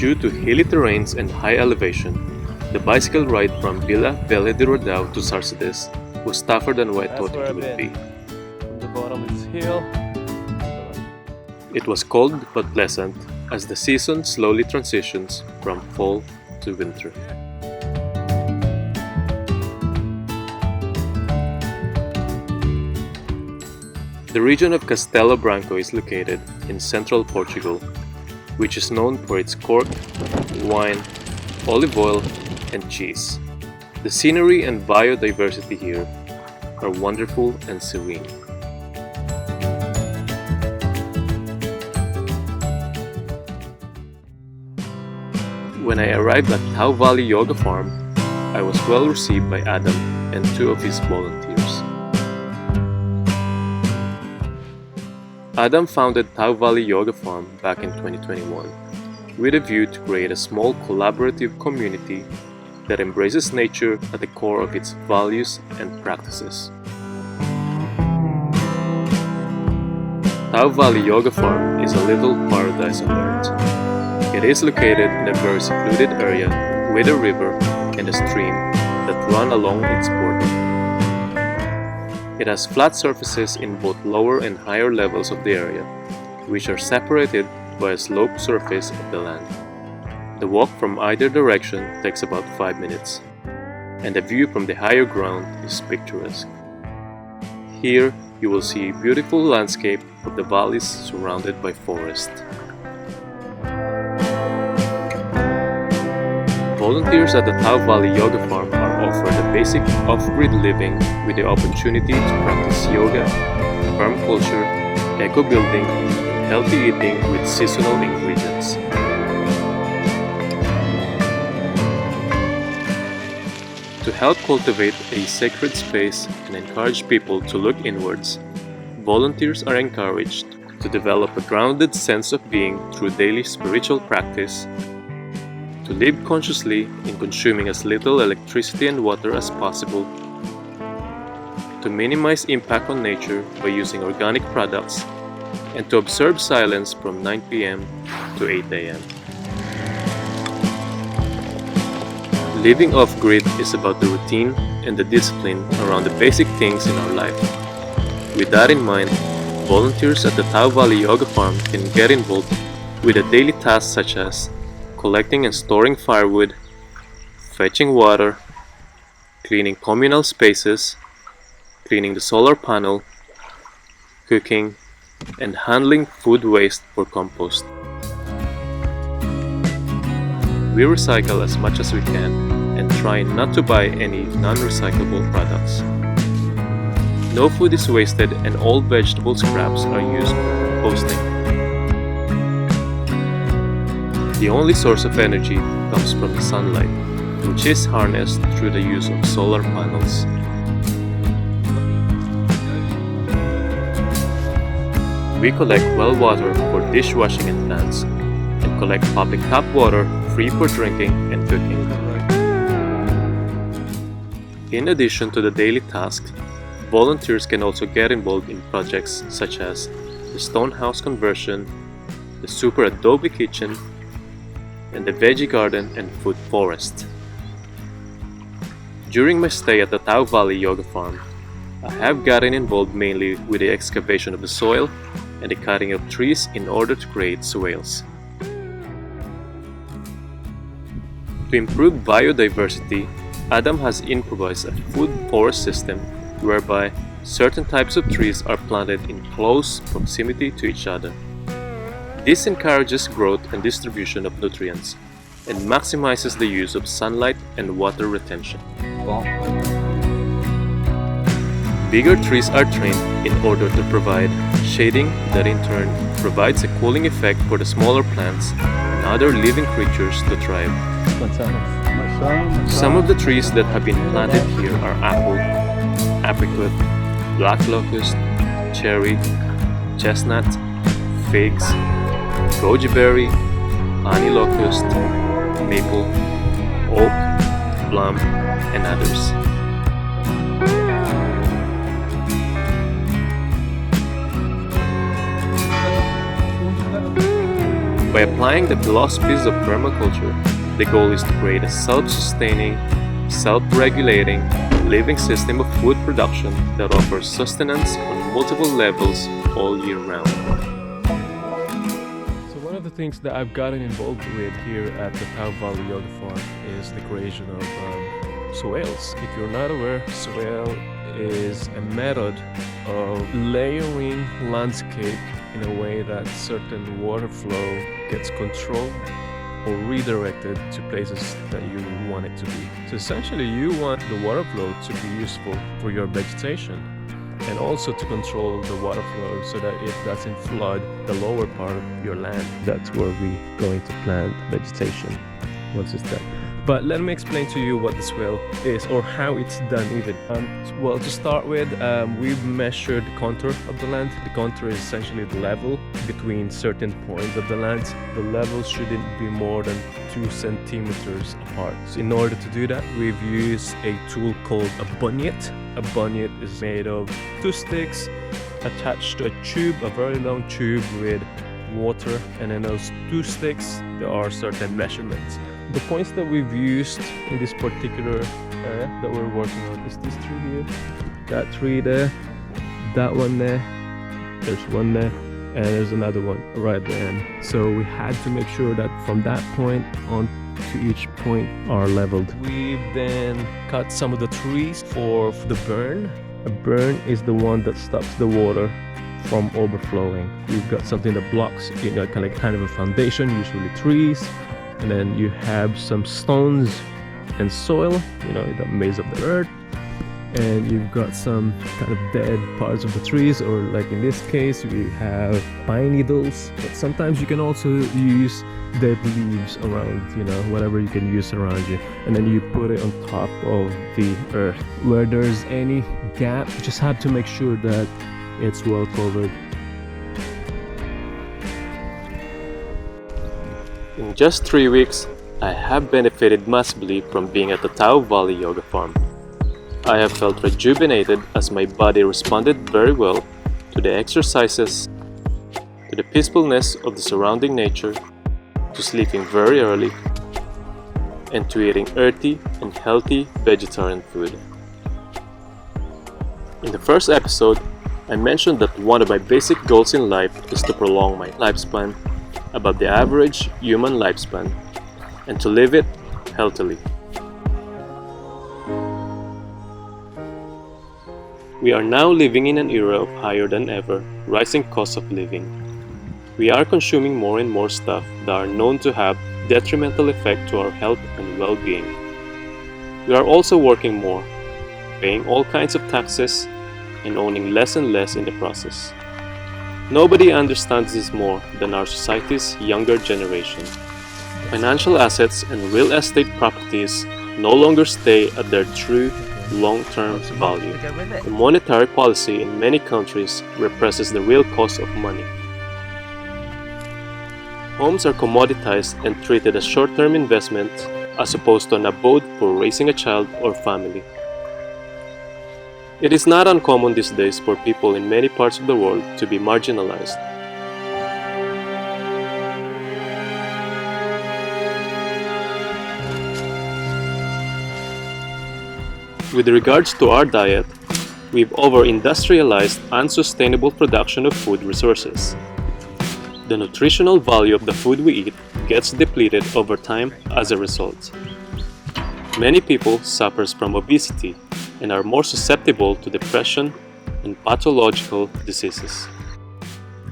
Due to hilly terrains and high elevation, the bicycle ride from Vila Velha de Ro to Sarzedas was tougher than what I thought it would be. From the bottom is hill. It was cold but pleasant as the season slowly transitions from fall to winter. The region of Castelo Branco is located in central Portugal, which is known for its cork, wine, olive oil, and cheese. The scenery and biodiversity here are wonderful and serene. When I arrived at Tao Valley Yoga Farm, I was well received by Adam and two of his volunteers. Adam founded Tao Valley Yoga Farm back in 2021 with a view to create a small collaborative community that embraces nature at the core of its values and practices. Tao Valley Yoga Farm is a little paradise on earth. It is located in a very secluded area with a river and a stream that run along its border. It has flat surfaces in both lower and higher levels of the area, which are separated by a sloped surface of the land. The walk from either direction takes about 5 minutes, and the view from the higher ground is picturesque. Here you will see a beautiful landscape of the valleys surrounded by forest. Volunteers at the Tao Valley Yoga Farm are offered a basic off-grid living with the opportunity to practice yoga, permaculture, eco-building, and healthy eating with seasonal ingredients. To help cultivate a sacred space and encourage people to look inwards, volunteers are encouraged to develop a grounded sense of being through daily spiritual practice, to live consciously in consuming as little electricity and water as possible, to minimize impact on nature by using organic products, and to observe silence from 9 p.m. to 8 a.m. Living off-grid is about the routine and the discipline around the basic things in our life. With that in mind, volunteers at the Tao Valley Yoga Farm can get involved with a daily tasks such as collecting and storing firewood, fetching water, cleaning communal spaces, cleaning the solar panel, cooking, and handling food waste for compost. We recycle as much as we can and try not to buy any non-recyclable products. No food is wasted and all vegetable scraps are used for composting. The only source of energy comes from the sunlight, which is harnessed through the use of solar panels. We collect well water for dishwashing and plants, and collect public tap water free for drinking and cooking. In addition to the daily tasks, volunteers can also get involved in projects such as the stone house conversion, the super adobe kitchen, and the veggie garden and food forest. During my stay at the Tao Valley Yoga Farm, I have gotten involved mainly with the excavation of the soil and the cutting of trees in order to create swales. To improve biodiversity, Adam has improvised a food forest system whereby certain types of trees are planted in close proximity to each other. This encourages growth and distribution of nutrients and maximizes the use of sunlight and water retention. Bigger trees are trimmed in order to provide shading that in turn provides a cooling effect for the smaller plants and other living creatures to thrive. Some of the trees that have been planted here are apple, apricot, black locust, cherry, chestnut, figs, goji berry, honey locust, maple, oak, plum, and others. By applying the philosophies of permaculture, the goal is to create a self-sustaining, self-regulating, living system of food production that offers sustenance on multiple levels all year round. So one of the things that I've gotten involved with here at the Tao Valley Yoga Farm is the creation of swales. If you're not aware, swale is a method of layering landscape in a way that certain water flow gets controlled or redirected to places that you want it to be. So essentially you want the water flow to be useful for your vegetation and also to control the water flow so that it doesn't flood the lower part of your land. That's where we're going to plant vegetation once it's done. But let me explain to you what the swale is or how it's done even. Well, to start with, we've measured the contour of the land. The contour is essentially the level between certain points of the land. The level shouldn't be more than 2 centimeters apart. So in order to do that, we've used a tool called a bunyet. A bunyet is made of 2 sticks attached to a tube, a very long tube with water, and in those 2 sticks there are certain measurements. The points that we've used in this particular area that we're working on is this tree here, that tree there, that one there, there's one there, and there's another one right there. So we had to make sure that from that point on to each point are leveled. We've then cut some of the trees for the burn. A burn is the one that stops the water from overflowing. You've got something that blocks, kind of a foundation, usually trees. And then you have some stones and soil, that made of the earth, and you've got some kind of dead parts of the trees, or like in this case we have pine needles, but sometimes you can also use dead leaves around, whatever you can use around you, and then you put it on top of the earth. Where there's any gap, you just have to make sure that it's well covered. In just 3 weeks, I have benefited massively from being at the Tao Valley Yoga Farm. I have felt rejuvenated as my body responded very well to the exercises, to the peacefulness of the surrounding nature, to sleeping very early, and to eating earthy and healthy vegetarian food. In the first episode, I mentioned that one of my basic goals in life is to prolong my lifespan above the average human lifespan and to live it healthily. We are now living in an era of higher than ever rising costs of living. We are consuming more and more stuff that are known to have detrimental effect to our health and well-being. We are also working more, paying all kinds of taxes and owning less and less in the process. Nobody understands this more than our society's younger generation. Financial assets and real estate properties no longer stay at their true long-term value. The monetary policy in many countries represses the real cost of money. Homes are commoditized and treated as short-term investments as opposed to an abode for raising a child or family. It is not uncommon these days for people in many parts of the world to be marginalized. With regards to our diet, we've over-industrialized unsustainable production of food resources. The nutritional value of the food we eat gets depleted over time as a result. Many people suffer from obesity and are more susceptible to depression and pathological diseases.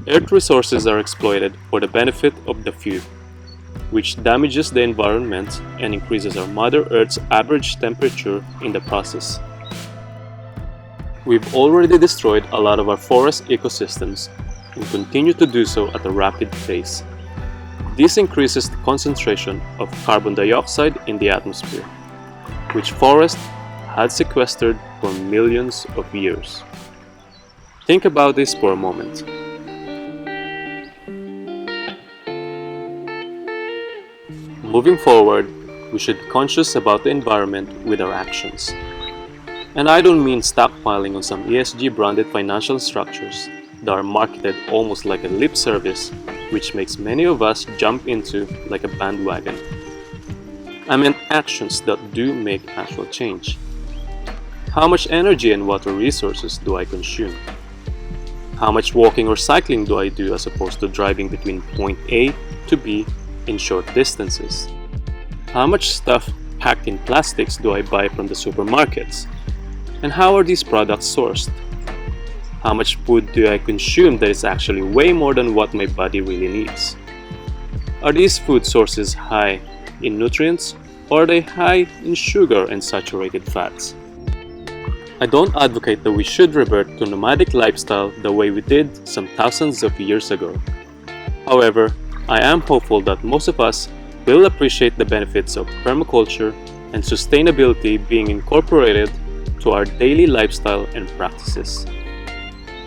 Earth resources are exploited for the benefit of the few, which damages the environment and increases our Mother Earth's average temperature in the process. We've already destroyed a lot of our forest ecosystems and continue to do so at a rapid pace. This increases the concentration of carbon dioxide in the atmosphere, which forests had sequestered for millions of years. Think about this for a moment. Moving forward, we should be conscious about the environment with our actions. And I don't mean stockpiling on some ESG branded financial structures that are marketed almost like a lip service which makes many of us jump into like a bandwagon. I meant actions that do make actual change. How much energy and water resources do I consume? How much walking or cycling do I do as opposed to driving between point A to B in short distances? How much stuff packed in plastics do I buy from the supermarkets? And how are these products sourced? How much food do I consume that is actually way more than what my body really needs? Are these food sources high in nutrients, or are they high in sugar and saturated fats? I don't advocate that we should revert to nomadic lifestyle the way we did some thousands of years ago. However, I am hopeful that most of us will appreciate the benefits of permaculture and sustainability being incorporated to our daily lifestyle and practices.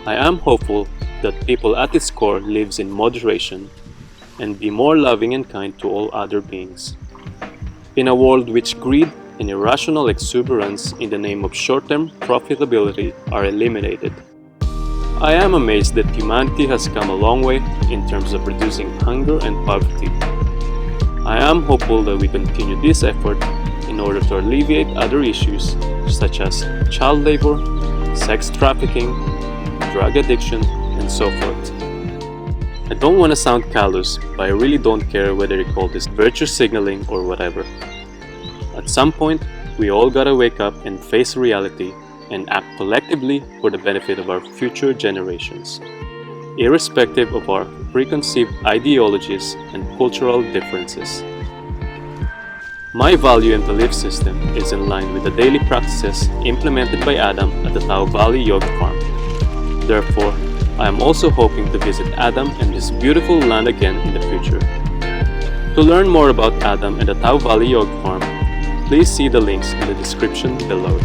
I am hopeful that people at its core lives in moderation and be more loving and kind to all other beings. In a world which greed and irrational exuberance in the name of short-term profitability are eliminated. I am amazed that humanity has come a long way in terms of reducing hunger and poverty. I am hopeful that we continue this effort in order to alleviate other issues such as child labor, sex trafficking, drug addiction, and so forth. I don't want to sound callous, but I really don't care whether you call this virtue signaling or whatever. At some point, we all gotta wake up and face reality and act collectively for the benefit of our future generations, irrespective of our preconceived ideologies and cultural differences. My value and belief system is in line with the daily practices implemented by Adam at the Tao Valley Yoga Farm. Therefore, I am also hoping to visit Adam and this beautiful land again in the future. To learn more about Adam and the Tao Valley Yoga Farm, please see the links in the description below.